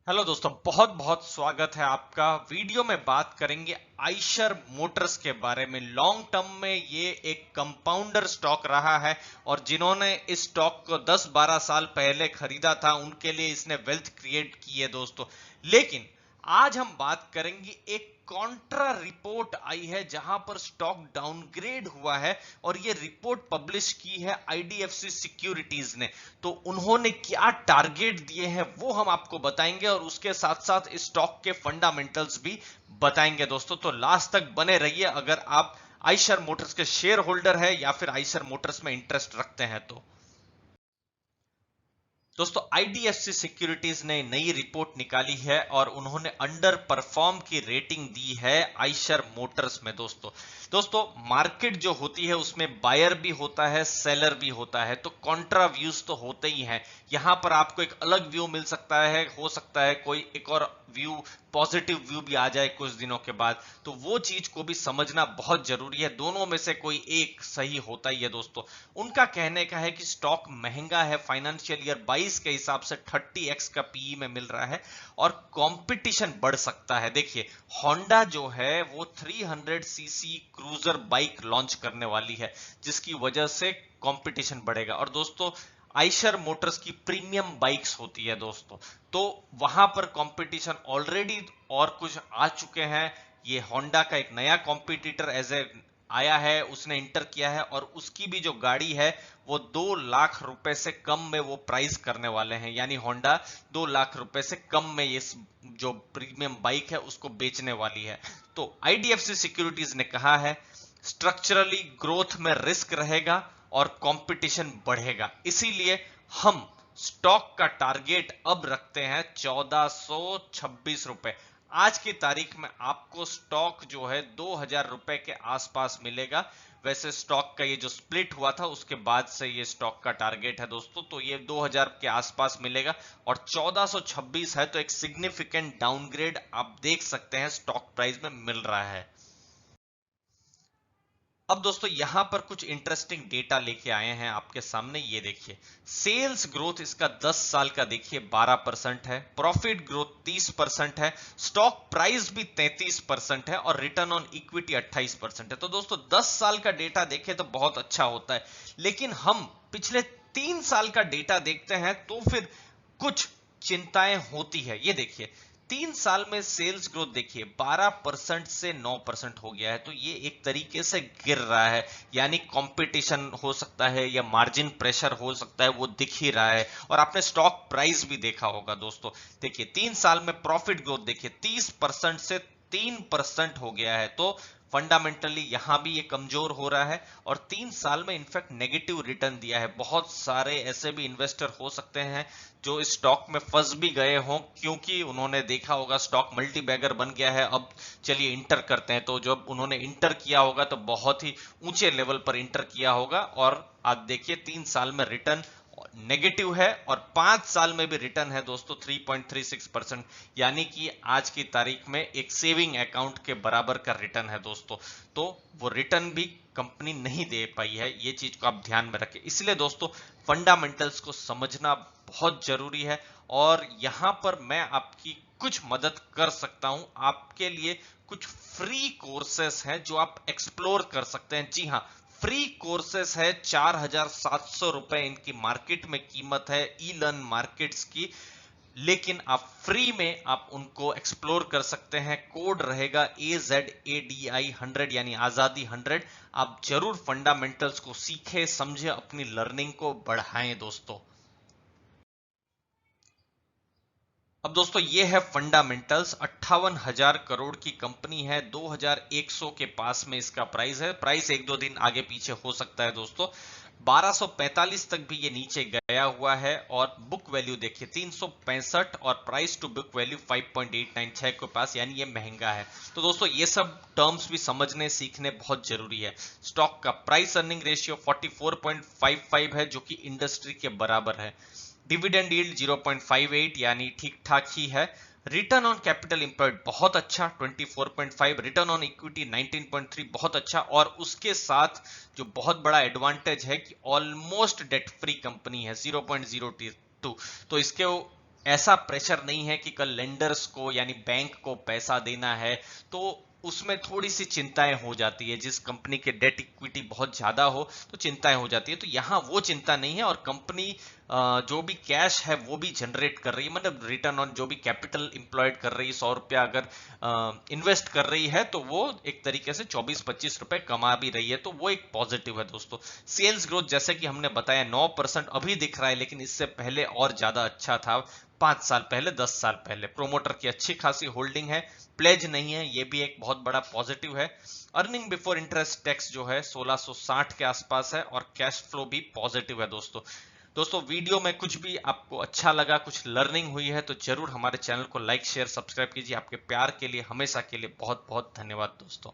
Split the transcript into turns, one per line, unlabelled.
Hello दोस्तों, बहुत बहुत स्वागत है आपका। वीडियो में बात करेंगे आइशर मोटर्स के बारे में। लॉन्ग टर्म में ये एक कंपाउंडर स्टॉक रहा है और जिन्होंने इस स्टॉक को 10-12 साल पहले खरीदा था उनके लिए इसने वेल्थ क्रिएट की है दोस्तों। लेकिन आज हम बात करेंगे, एक कॉन्ट्रा रिपोर्ट आई है जहां पर स्टॉक डाउनग्रेड हुआ है और ये रिपोर्ट पब्लिश की है आईडीएफसी सिक्योरिटीज ने। तो उन्होंने क्या टारगेट दिए हैं वो हम आपको बताएंगे और उसके साथ साथ स्टॉक के फंडामेंटल्स भी बताएंगे दोस्तों। तो लास्ट तक बने रहिए अगर आप आइशर मोटर्स के शेयर होल्डर है या फिर आइशर मोटर्स में इंटरेस्ट रखते हैं तो। दोस्तों, आईडीएफसी सिक्योरिटीज ने नई रिपोर्ट निकाली है और उन्होंने अंडर परफॉर्म की रेटिंग दी है आइशर मोटर्स में। दोस्तों मार्केट जो होती है उसमें बायर भी होता है, सेलर भी होता है, तो कॉन्ट्रा व्यूज तो होते ही हैं। यहां पर आपको एक अलग व्यू मिल सकता है, हो सकता है कोई एक और व्यू, पॉजिटिव व्यू भी आ जाए कुछ दिनों के बाद। तो वो चीज को भी समझना बहुत जरूरी है। दोनों में से कोई एक सही होता ही है दोस्तों। उनका कहने का है कि स्टॉक महंगा है, फाइनेंशियल ईयर 22 के हिसाब से 30x का पीई में मिल रहा है और कंपटीशन बढ़ सकता है। देखिए, होंडा जो है वो 300 सीसी क्रूजर बाइक लॉन्च करने वाली है जिसकी वजह से कंपटीशन बढ़ेगा। और दोस्तों, आइशर मोटर्स की प्रीमियम बाइक्स होती है दोस्तों, तो वहां पर कंपटीशन ऑलरेडी और कुछ आ चुके हैं। ये होंडा का एक नया कॉम्पिटिटर एज ए आया है, उसने इंटर किया है और उसकी भी जो गाड़ी है वो 2 लाख रुपए से कम में वो प्राइस करने वाले हैं। यानी होंडा 2 लाख रुपए से कम में इस जो प्रीमियम बाइक है उसको बेचने वाली है। तो आईडीएफसी सिक्योरिटीज ने कहा है स्ट्रक्चरली ग्रोथ में रिस्क रहेगा और कंपटीशन बढ़ेगा, इसीलिए हम स्टॉक का टारगेट अब रखते हैं 1426 रुपए। आज की तारीख में आपको स्टॉक जो है 2000 रुपए के आसपास मिलेगा। वैसे स्टॉक का ये जो स्प्लिट हुआ था उसके बाद से ये स्टॉक का टारगेट है दोस्तों, तो ये 2000 के आसपास मिलेगा और 1426 है तो एक सिग्निफिकेंट डाउनग्रेड आप देख सकते हैं स्टॉक प्राइस में मिल रहा है। अब दोस्तों यहां पर कुछ इंटरेस्टिंग डेटा लेके आए हैं आपके सामने। ये देखिए, सेल्स ग्रोथ इसका 10 साल का देखिए 12% है, प्रॉफिट ग्रोथ 30% है, स्टॉक प्राइस भी 33% है और रिटर्न ऑन इक्विटी 28% है। तो दोस्तों 10 साल का डेटा देखें तो बहुत अच्छा होता है, लेकिन हम पिछले 3 साल का डेटा देखते हैं तो फिर कुछ चिंताएं होती है। ये देखिए, 3 साल में सेल्स ग्रोथ देखिए 12% से 9% हो गया है, तो ये एक तरीके से गिर रहा है। यानी कंपटीशन हो सकता है या मार्जिन प्रेशर हो सकता है, वो दिख ही रहा है। और आपने स्टॉक प्राइस भी देखा होगा दोस्तों। देखिए 3 साल में प्रॉफिट ग्रोथ देखिए 30% से 3% हो गया है, तो फंडामेंटली यहां भी ये कमजोर हो रहा है। और 3 साल में इनफैक्ट नेगेटिव रिटर्न दिया है। बहुत सारे ऐसे भी इन्वेस्टर हो सकते हैं जो इस स्टॉक में फंस भी गए हों, क्योंकि उन्होंने देखा होगा स्टॉक मल्टी बैगर बन गया है, अब चलिए इंटर करते हैं। तो जब उन्होंने इंटर किया होगा तो बहुत ही ऊंचे लेवल पर इंटर किया होगा और आज देखिए 3 साल में रिटर्न नेगेटिव है और 5 साल में भी रिटर्न है दोस्तों 3.36%। यानी कि आज की तारीख में एक सेविंग अकाउंट के बराबर का रिटर्न है दोस्तों। तो वो रिटर्न भी कंपनी नहीं दे पाई है, ये चीज को आप ध्यान में रखें। इसलिए दोस्तों फंडामेंटल्स को समझना बहुत जरूरी है और यहां पर मैं आपकी कुछ मदद कर सकता हूं। आपके लिए कुछ फ्री कोर्सेस हैं जो आप एक्सप्लोर कर सकते हैं। जी हाँ, फ्री कोर्सेस है, 4700 रुपए इनकी मार्केट में कीमत है ई लर्न मार्केट्स की। लेकिन आप फ्री में आप उनको एक्सप्लोर कर सकते हैं। कोड रहेगा AZADI 100 यानी आजादी 100। आप जरूर फंडामेंटल्स को सीखें, समझें, अपनी लर्निंग को बढ़ाएं दोस्तों। अब दोस्तों ये है फंडामेंटल्स। 58,000 करोड़ की कंपनी है, 2100 के पास में इसका प्राइस है। प्राइस एक दो दिन आगे पीछे हो सकता है दोस्तों। 1245 तक भी ये नीचे गया हुआ है और बुक वैल्यू देखिए 365 और प्राइस टू बुक वैल्यू 5.896 के पास, यानी ये महंगा है। तो दोस्तों ये सब टर्म्स भी समझने सीखने बहुत जरूरी है। स्टॉक का प्राइस अर्निंग रेशियो 44.55 है जो कि इंडस्ट्री के बराबर है। डिविडेंड यील्ड 0.58 यानी ठीक ठाक ही है। रिटर्न ऑन कैपिटल एम्प्लॉयड बहुत अच्छा 24.5, रिटर्न ऑन इक्विटी 19.3 बहुत अच्छा। और उसके साथ जो बहुत बड़ा एडवांटेज है कि ऑलमोस्ट डेट फ्री कंपनी है 0.02। तो इसके ऐसा प्रेशर नहीं है कि कल लेंडर्स को यानी बैंक को पैसा देना है, तो उसमें थोड़ी सी चिंताएं हो जाती है। जिस कंपनी के डेट इक्विटी बहुत ज्यादा हो तो चिंताएं हो जाती है, तो यहाँ वो चिंता नहीं है। और कंपनी जो भी कैश है वो भी जनरेट कर रही है, मतलब रिटर्न ऑन जो भी कैपिटल इंप्लॉयड कर रही है, 100 रुपया अगर इन्वेस्ट कर रही है तो वो एक तरीके से 24-25 रुपए कमा भी रही है, तो वो एक पॉजिटिव है दोस्तों। सेल्स ग्रोथ जैसे कि हमने बताया 9% अभी दिख रहा है, लेकिन इससे पहले और ज्यादा अच्छा था। 5 साल पहले, 10 साल पहले प्रोमोटर की अच्छी खासी होल्डिंग है, प्लेज नहीं है, ये भी एक बहुत बड़ा पॉजिटिव है। अर्निंग बिफोर इंटरेस्ट टैक्स जो है 1660 के आसपास है, और कैश फ्लो भी पॉजिटिव है दोस्तों। वीडियो में कुछ भी आपको अच्छा लगा, कुछ लर्निंग हुई है, तो जरूर हमारे चैनल को लाइक शेयर सब्सक्राइब कीजिए। आपके प्यार के लिए, हमेशा के लिए बहुत बहुत धन्यवाद दोस्तों।